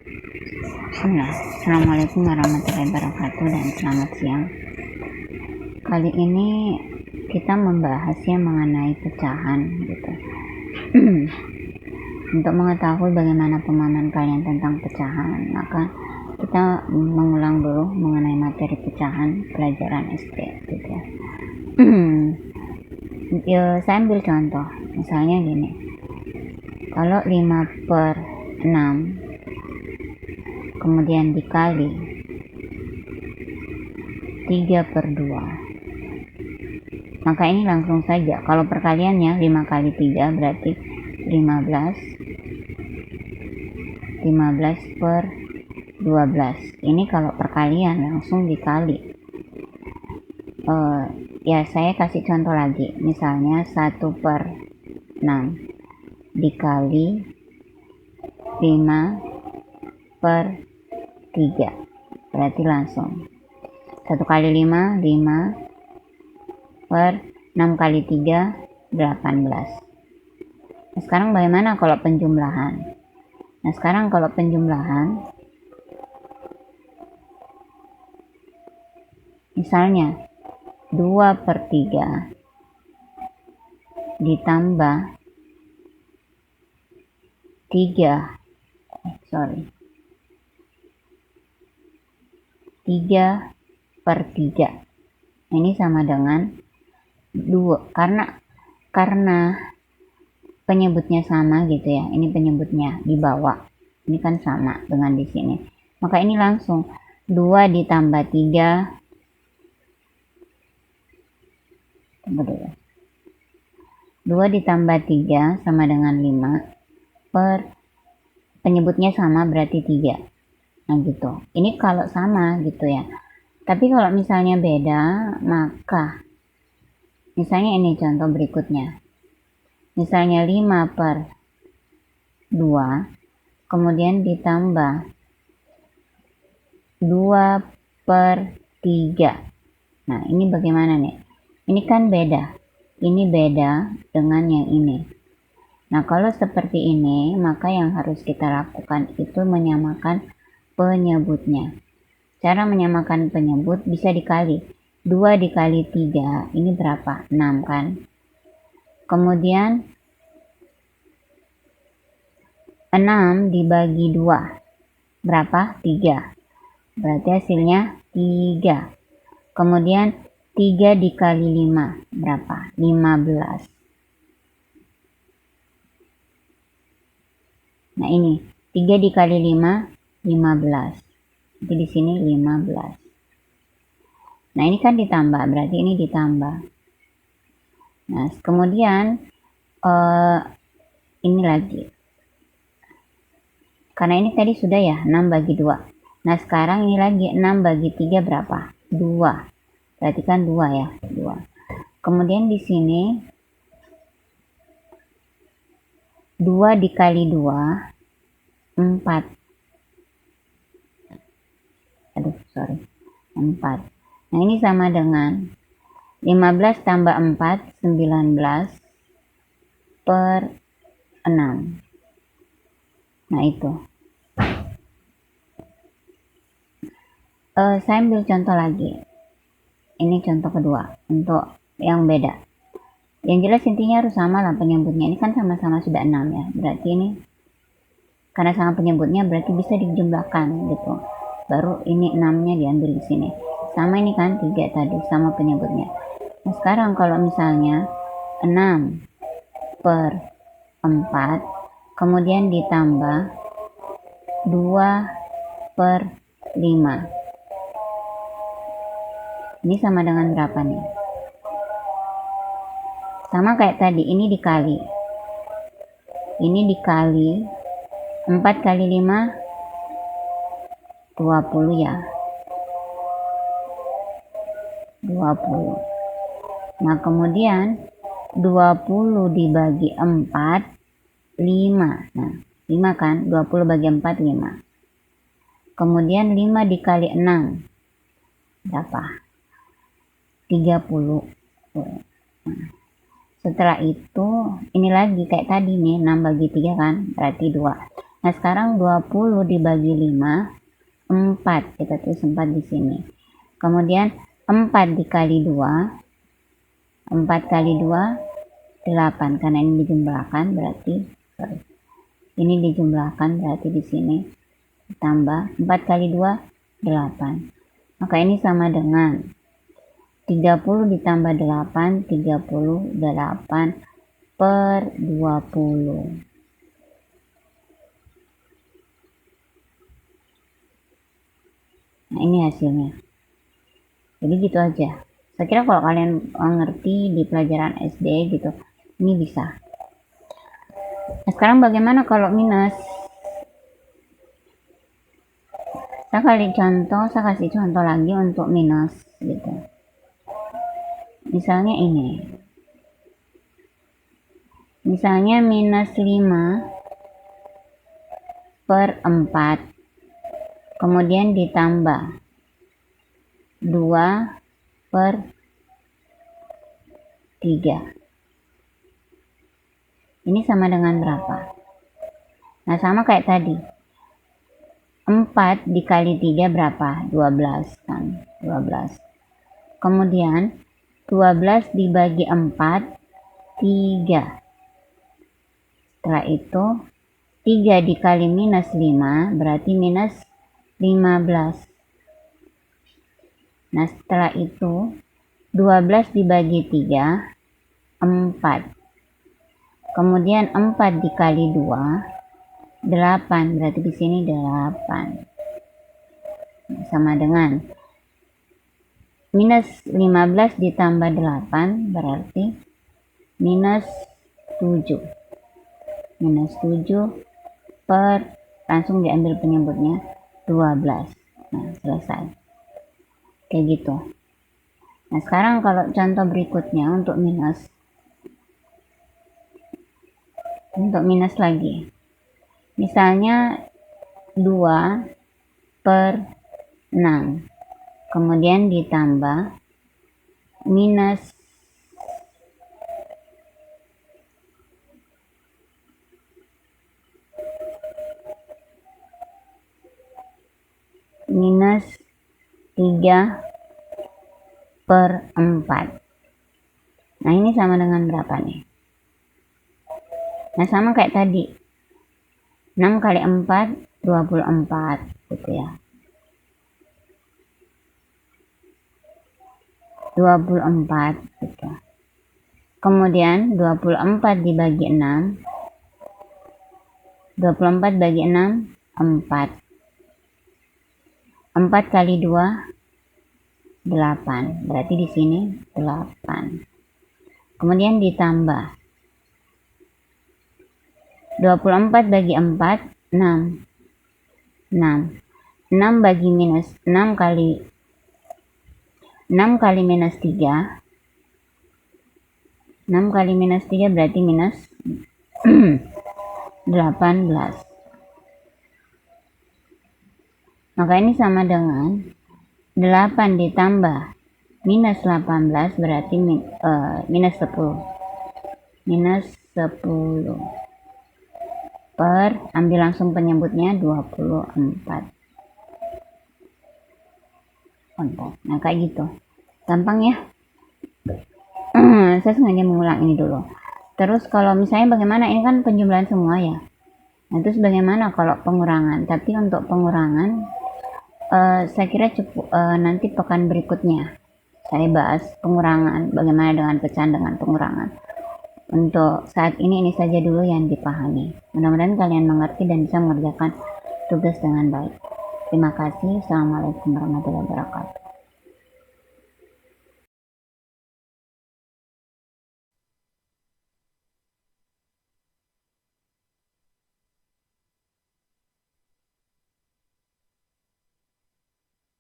Bismillah. Assalamualaikum warahmatullahi wabarakatuh dan selamat siang. Kali ini kita membahasnya mengenai pecahan gitu. Untuk mengetahui bagaimana pemahaman kalian tentang pecahan, maka kita mengulang dulu mengenai materi pecahan pelajaran SD gitu ya. Saya ambil contoh, misalnya gini. Kalau 5/6 kemudian dikali 3/2, maka ini langsung saja, kalau perkaliannya 5 kali 3 berarti 15 per 12. Ini kalau perkalian langsung dikali. Ya saya kasih contoh lagi, misalnya 1/6 dikali 5/3 berarti langsung 1 kali 5 per 6 kali 3 18. Nah, sekarang bagaimana kalau penjumlahan? Misalnya 2/3 ditambah 3/3 ini sama dengan 2, karena penyebutnya sama gitu ya. Ini penyebutnya di bawah, ini kan sama dengan di sini, maka ini langsung 2 ditambah 3 2 ditambah 3 sama dengan 5 per penyebutnya sama berarti 3. Nah gitu, ini kalau sama gitu ya. Tapi kalau misalnya beda, maka misalnya ini contoh berikutnya, misalnya 5/2 kemudian ditambah 2/3. Nah ini bagaimana nih? Ini kan beda, ini beda dengan yang ini. Nah kalau seperti ini, maka yang harus kita lakukan itu menyamakan penyebutnya. Cara menyamakan penyebut bisa dikali 2 dikali 3, ini berapa? 6 kan? Kemudian 6 dibagi 2 berapa? 3, berarti hasilnya 3. Kemudian 3 dikali 5 berapa? 15. Nah ini 3 dikali 5 15. Jadi di sini 15. Nah ini kan ditambah, berarti ini ditambah. Nah kemudian ini lagi, karena ini tadi sudah ya 6 bagi 2. Nah sekarang ini lagi 6 bagi 3 berapa? 2. Berarti kan 2 ya, 2. Kemudian di sini 2 dikali 2 4. 4. Nah ini sama dengan 15 tambah 4 19 per 6. Nah itu saya ambil contoh lagi, ini contoh kedua untuk yang beda. Yang jelas intinya harus sama lah penyebutnya. Ini kan sama-sama sudah 6 ya, berarti ini karena sama penyebutnya berarti bisa dijumlahkan gitu, baru ini 6-nya diambil di sini. Sama ini kan 3 tadi, sama penyebutnya. Nah sekarang kalau misalnya 6/4 kemudian ditambah 2/5, ini sama dengan berapa nih? Sama kayak tadi, ini dikali 4 kali 5 20 ya, 20. Nah kemudian 20 dibagi 4 5. Nah 5 kan, 20 bagi 4 5. Kemudian 5 dikali 6 berapa? 30. Nah, setelah itu ini lagi kayak tadi nih, 6 bagi 3 kan berarti 2. Nah, sekarang 20 dibagi 5, 4. Kita tulis 4 di sini. Kemudian 4 dikali 2, 4 kali 2, 8. Karena ini dijumlahkan berarti, ini dijumlahkan berarti di sini ditambah 4 kali 2, 8. Maka ini sama dengan 30 ditambah 8, 38 per 20. Nah, ini hasilnya. Jadi gitu aja. Saya kira kalau kalian ngerti di pelajaran SD gitu, ini bisa. Nah, sekarang bagaimana kalau minus? Saya kasih contoh lagi untuk minus gitu. Misalnya ini. Misalnya minus 5 per 4. Kemudian ditambah 2 per 3. Ini sama dengan berapa? Nah, sama kayak tadi. 4 dikali 3 berapa? 12 kan? 12. Kemudian 12 dibagi 4, 3. Setelah itu 3 dikali minus 5 berarti minus 15. Nah, setelah itu 12 dibagi 3, 4. Kemudian 4 dikali 2, 8. Berarti di sini 8. Sama dengan minus 15 ditambah 8 berarti minus 7. Minus 7 per, langsung diambil penyebutnya, 12. Nah, selesai. Kayak gitu. Nah, sekarang kalau contoh berikutnya untuk minus. Untuk minus lagi. Misalnya 2 per 6. Kemudian ditambah minus 3 per 4. Nah, ini sama dengan berapa nih? Nah, sama kayak tadi. 6 kali 4, 24 gitu ya. 24 gitu. Kemudian 24 dibagi 6. 24 bagi 6, 4. 4 kali 2, 8. Berarti di sini 8. Kemudian ditambah 24 bagi 4, 6. 6. 6 bagi minus 6 kali minus 3. 6 kali minus 3 berarti minus 18. Maka ini sama dengan 8 ditambah minus 18 berarti minus 10. Minus 10 per, ambil langsung penyebutnya, 24. Nah, kayak gitu. Gampang ya. Saya sengaja mengulang ini dulu. Terus kalau misalnya bagaimana, ini kan penjumlahan semua ya. Nah, terus bagaimana kalau pengurangan? Tapi untuk pengurangan saya kira cukup nanti pekan berikutnya saya bahas pengurangan, bagaimana dengan pecahan dengan pengurangan. Untuk saat ini saja dulu yang dipahami. Mudah-mudahan kalian mengerti dan bisa mengerjakan tugas dengan baik. Terima kasih. Assalamualaikum warahmatullahi wabarakatuh.